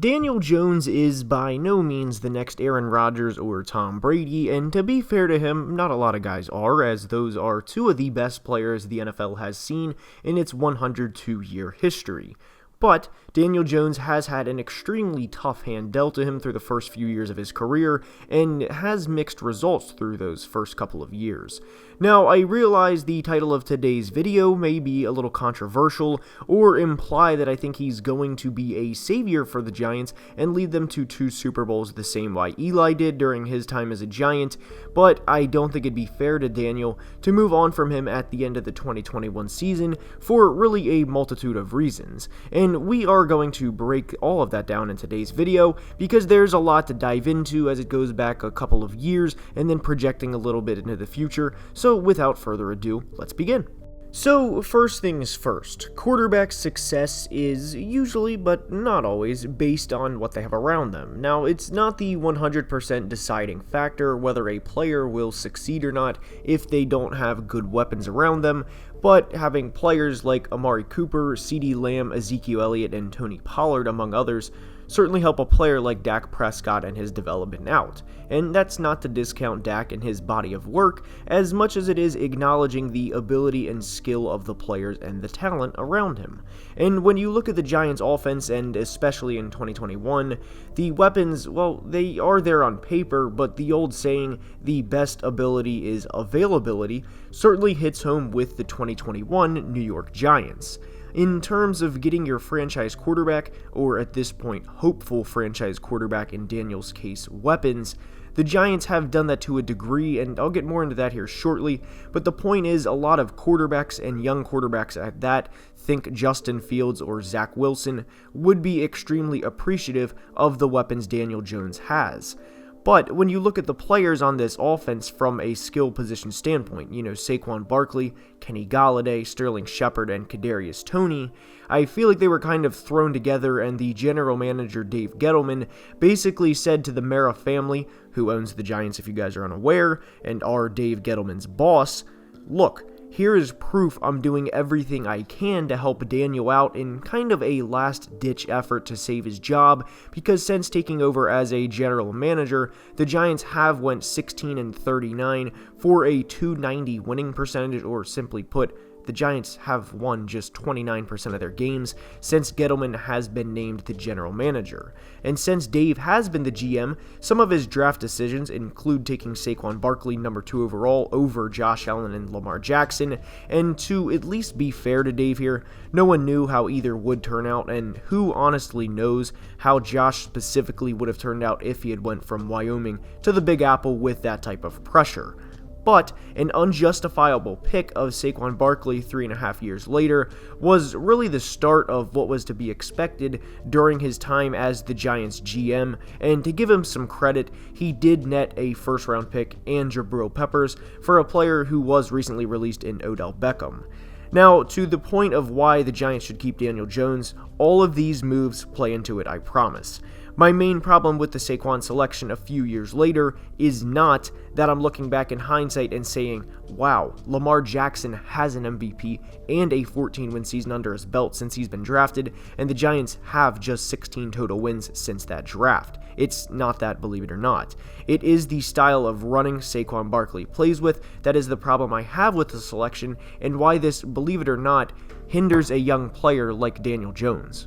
Daniel Jones is by no means the next Aaron Rodgers or Tom Brady, and to be fair to him, not a lot of guys are, as those are two of the best players the NFL has seen in its 102-year history. But Daniel Jones has had an extremely tough hand dealt to him through the first few years of his career, and has mixed results through those first couple of years. Now, I realize the title of today's video may be a little controversial, or imply that I think he's going to be a savior for the Giants and lead them to 2 Super Bowls the same way Eli did during his time as a Giant, but I don't think it'd be fair to Daniel to move on from him at the end of the 2021 season for really a multitude of reasons, and we are going to break all of that down in today's video because there's a lot to dive into as it goes back a couple of years and then projecting a little bit into the future. So without further ado, let's begin. So first things first, quarterback success is usually, but not always, based on what they have around them. Now, it's not the 100% deciding factor whether a player will succeed or not if they don't have good weapons around them, but having players like Amari Cooper, CeeDee Lamb, Ezekiel Elliott, and Tony Pollard, among others, certainly help a player like Dak Prescott and his development out. And that's not to discount Dak and his body of work, as much as it is acknowledging the ability and skill of the players and the talent around him. And when you look at the Giants' offense, and especially in 2021, the weapons, well, they are there on paper, but the old saying, the best ability is availability, certainly hits home with the 2021 New York Giants. In terms of getting your franchise quarterback, or at this point, hopeful franchise quarterback in Daniel's case, weapons, the Giants have done that to a degree, and I'll get more into that here shortly, but the point is a lot of quarterbacks and young quarterbacks at that, think Justin Fields or Zach Wilson, would be extremely appreciative of the weapons Daniel Jones has. But when you look at the players on this offense from a skill position standpoint, Saquon Barkley, Kenny Golladay, Sterling Shepard, and Kadarius Toney, I feel like they were kind of thrown together, and the general manager Dave Gettleman basically said to the Mara family, who owns the Giants if you guys are unaware, and are Dave Gettleman's boss, look, here is proof I'm doing everything I can to help Daniel out in kind of a last-ditch effort to save his job, because since taking over as a general manager, the Giants have went 16-39 for a .290 winning percentage, or simply put, the Giants have won just 29% of their games since Gettleman has been named the general manager. And since Dave has been the GM, some of his draft decisions include taking Saquon Barkley number 2 overall over Josh Allen and Lamar Jackson, and to at least be fair to Dave here, no one knew how either would turn out, and who honestly knows how Josh specifically would have turned out if he had went from Wyoming to the Big Apple with that type of pressure. But an unjustifiable pick of Saquon Barkley 3.5 years later was really the start of what was to be expected during his time as the Giants GM, and to give him some credit, he did net a first-round pick and Jabril Peppers for a player who was recently released in Odell Beckham. Now, to the point of why the Giants should keep Daniel Jones, all of these moves play into it, I promise. My main problem with the Saquon selection a few years later is not that I'm looking back in hindsight and saying, wow, Lamar Jackson has an MVP and a 14-win season under his belt since he's been drafted, and the Giants have just 16 total wins since that draft. It's not that, believe it or not. It is the style of running Saquon Barkley plays with that is the problem I have with the selection, and why this, believe it or not, hinders a young player like Daniel Jones.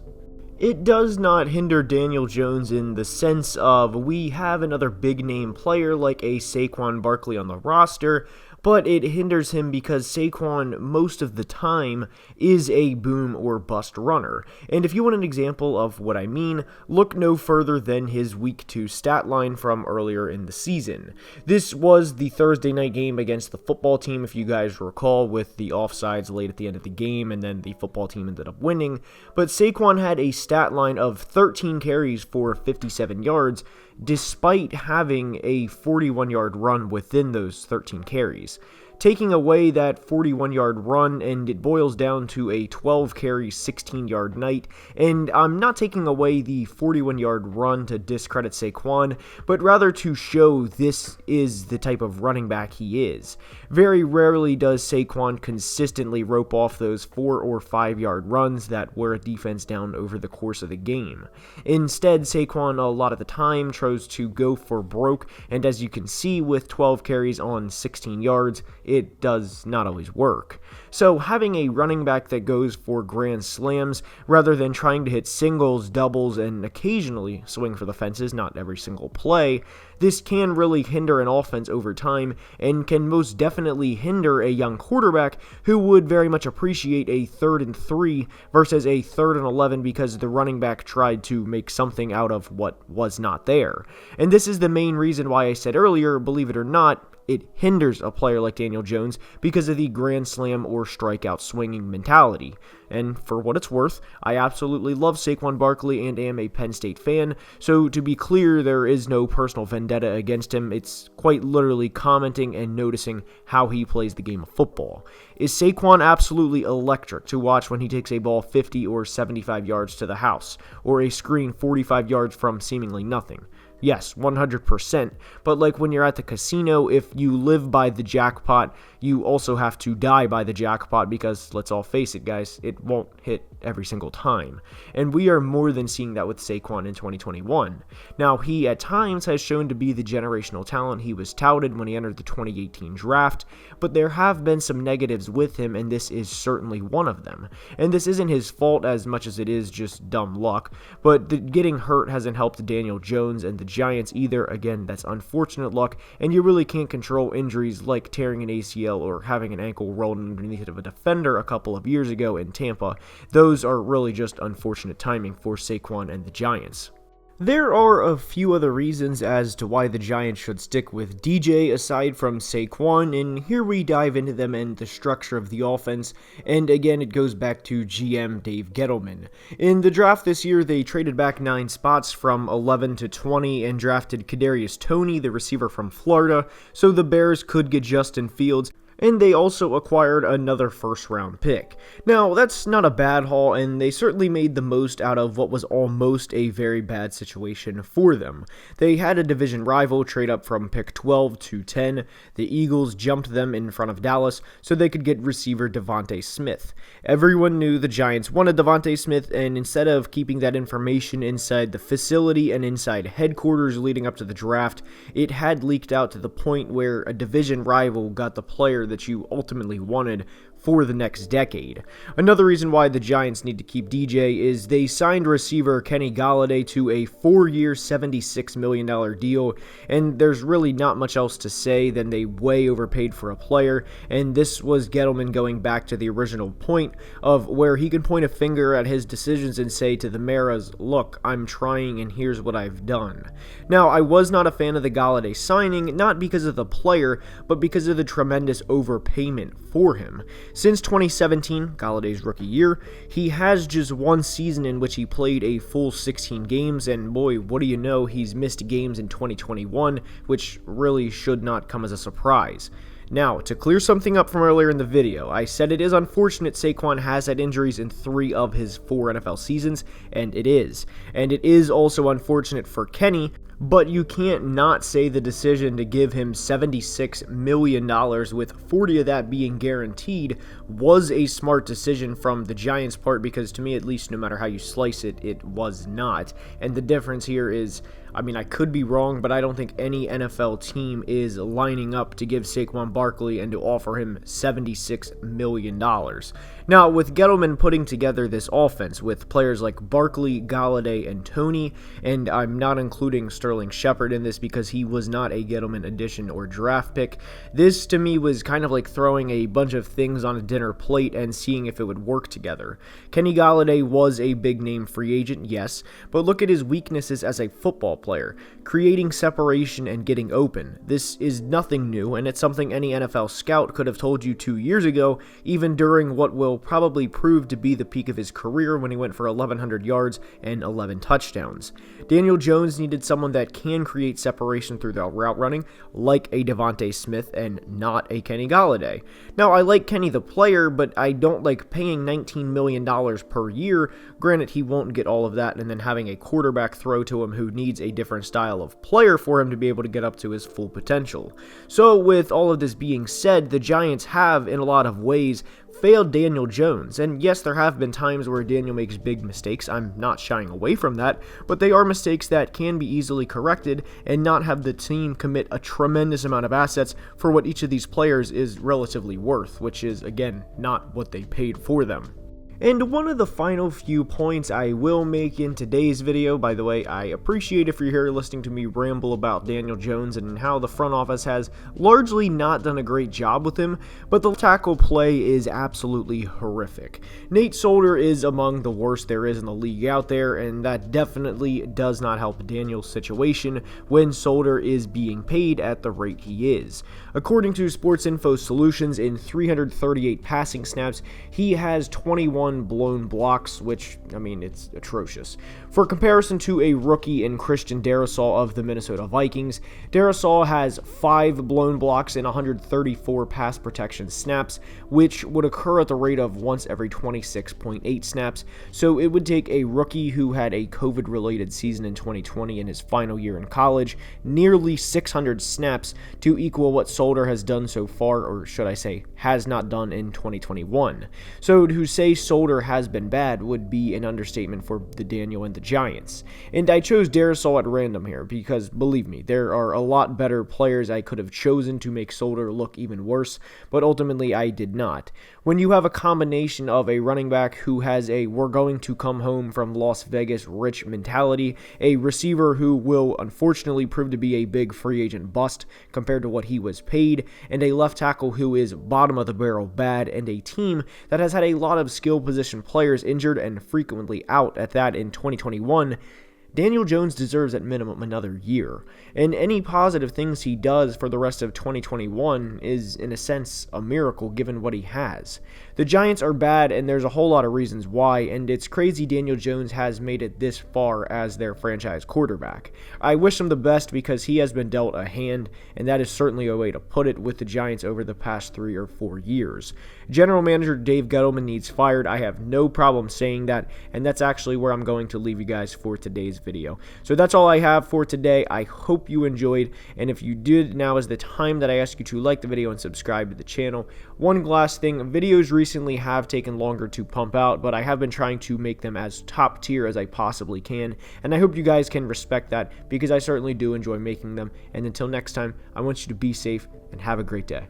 It does not hinder Daniel Jones in the sense of we have another big-name player like a Saquon Barkley on the roster, but it hinders him because Saquon, most of the time, is a boom or bust runner. And if you want an example of what I mean, look no further than his Week 2 stat line from earlier in the season. This was the Thursday night game against the football team, if you guys recall, with the offsides late at the end of the game, and then the football team ended up winning. But Saquon had a stat line of 13 carries for 57 yards, despite having a 41-yard run within those 13 carries. taking away that 41-yard run, and it boils down to a 12-carry, 16-yard night. And I'm not taking away the 41-yard run to discredit Saquon, but rather to show this is the type of running back he is. Very rarely does Saquon consistently rope off those 4 or 5-yard runs that wear a defense down over the course of the game. Instead, Saquon a lot of the time tries to go for broke, and as you can see with 12 carries on 16 yards, it does not always work. So having a running back that goes for grand slams rather than trying to hit singles, doubles, and occasionally swing for the fences, not every single play, this can really hinder an offense over time and can most definitely hinder a young quarterback who would very much appreciate a 3rd and 3 versus a 3rd and 11 because the running back tried to make something out of what was not there. And this is the main reason why I said earlier, believe it or not, it hinders a player like Daniel Jones because of the grand slam or strikeout swinging mentality. And for what it's worth, I absolutely love Saquon Barkley and am a Penn State fan, so to be clear, there is no personal vendetta against him. It's quite literally commenting and noticing how he plays the game of football. Is Saquon absolutely electric to watch when he takes a ball 50 or 75 yards to the house, or a screen 45 yards from seemingly nothing? Yes, 100%, but like when you're at the casino, if you live by the jackpot, you also have to die by the jackpot because, let's all face it, guys, it won't hit every single time. And we are more than seeing that with Saquon in 2021. Now, he at times has shown to be the generational talent he was touted when he entered the 2018 draft, but there have been some negatives with him, and this is certainly one of them. And this isn't his fault as much as it is just dumb luck, but getting hurt hasn't helped Daniel Jones and the Giants either. Again, that's unfortunate luck, and you really can't control injuries like tearing an ACL or having an ankle rolled underneath of a defender a couple of years ago in Tampa. Those are really just unfortunate timing for Saquon and the Giants. There are a few other reasons as to why the Giants should stick with DJ aside from Saquon, and here we dive into them and the structure of the offense, and again it goes back to GM Dave Gettleman. In the draft this year, they traded back 9 spots from 11 to 20 and drafted Kadarius Toney, the receiver from Florida, so the Bears could get Justin Fields, and they also acquired another first-round pick. Now, that's not a bad haul, and they certainly made the most out of what was almost a very bad situation for them. They had a division rival trade up from pick 12 to 10. The Eagles jumped them in front of Dallas so they could get receiver Devontae Smith. Everyone knew the Giants wanted Devontae Smith, and instead of keeping that information inside the facility and inside headquarters leading up to the draft, it had leaked out to the point where a division rival got the player that you ultimately wanted for the next decade. Another reason why the Giants need to keep DJ is they signed receiver Kenny Golladay to a 4-year, $76 million deal, and there's really not much else to say than they way overpaid for a player, and this was Gettleman going back to the original point of where he can point a finger at his decisions and say to the Maras, look, I'm trying and here's what I've done. Now, I was not a fan of the Golladay signing, not because of the player, but because of the tremendous overpayment for him. Since 2017, Galladay's rookie year, he has just one season in which he played a full 16 games, and boy, what do you know, he's missed games in 2021, which really should not come as a surprise. Now, to clear something up from earlier in the video, I said it is unfortunate Saquon has had injuries in 3 of his 4 NFL seasons, and it is. And it is also unfortunate for Kenny, but you can't not say the decision to give him $76 million, with 40 of that being guaranteed, was a smart decision from the Giants' part, because to me at least, no matter how you slice it, it was not. And the difference here is, I mean, I could be wrong, but I don't think any NFL team is lining up to give Saquon Barkley and to offer him $76 million. Now, with Gettleman putting together this offense with players like Barkley, Golladay, and Toney, and I'm not including Sterling Shepard in this because he was not a Gettleman addition or draft pick, this to me was kind of like throwing a bunch of things on a dinner plate and seeing if it would work together. Kenny Golladay was a big-name free agent, yes, but look at his weaknesses as a football player, creating separation and getting open. This is nothing new, and it's something any NFL scout could have told you 2 years ago, even during what will probably prove to be the peak of his career when he went for 1,100 yards and 11 touchdowns. Daniel Jones needed someone that can create separation through the route running, like a Devontae Smith and not a Kenny Golladay. Now, I like Kenny the player, but I don't like paying $19 million per year. Granted, he won't get all of that, and then having a quarterback throw to him who needs a different style of player for him to be able to get up to his full potential. So, with all of this being said, the Giants have, in a lot of ways, failed Daniel Jones, and yes, there have been times where Daniel makes big mistakes. I'm not shying away from that, but they are mistakes that can be easily corrected and not have the team commit a tremendous amount of assets for what each of these players is relatively worth, which is, again, not what they paid for them. And one of the final few points I will make in today's video, by the way, I appreciate if you're here listening to me ramble about Daniel Jones and how the front office has largely not done a great job with him, but the tackle play is absolutely horrific. Nate Solder is among the worst there is in the league out there, and that definitely does not help Daniel's situation when Solder is being paid at the rate he is. According to Sports Info Solutions, in 338 passing snaps, he has 21 blown blocks, which, I mean, it's atrocious. For comparison to a rookie in Christian Darrisaw of the Minnesota Vikings, Darrisaw has 5 blown blocks and 134 pass protection snaps, which would occur at the rate of once every 26.8 snaps, so it would take a rookie who had a COVID-related season in 2020 in his final year in college, nearly 600 snaps to equal what Solder has done so far, or should I say, has not done in 2021. So to say Solder has been bad would be an understatement for the Daniel and the Giants. And I chose Darrisaw at random here because, believe me, there are a lot better players I could have chosen to make Solder look even worse, but ultimately I did not. When you have a combination of a running back who has a "we're going to come home from Las Vegas" rich mentality, a receiver who will unfortunately prove to be a big free agent bust compared to what he was paid, and a left tackle who is bottom of the barrel bad, and a team that has had a lot of skill position players injured and frequently out at that in 2021, Daniel Jones deserves at minimum another year, and any positive things he does for the rest of 2021 is, in a sense, a miracle given what he has. The Giants are bad, and there's a whole lot of reasons why, and it's crazy Daniel Jones has made it this far as their franchise quarterback. I wish him the best because he has been dealt a hand, and that is certainly a way to put it with the Giants over the past 3 or 4 years. General Manager Dave Gettleman needs fired. I have no problem saying that, and that's actually where I'm going to leave you guys for today's video. So that's all I have for today. I hope you enjoyed, and if you did, now is the time that I ask you to like the video and subscribe to the channel. One last thing, videos recently have taken longer to pump out, but I have been trying to make them as top tier as I possibly can, and I hope you guys can respect that because I certainly do enjoy making them. And until next time, I want you to be safe and have a great day.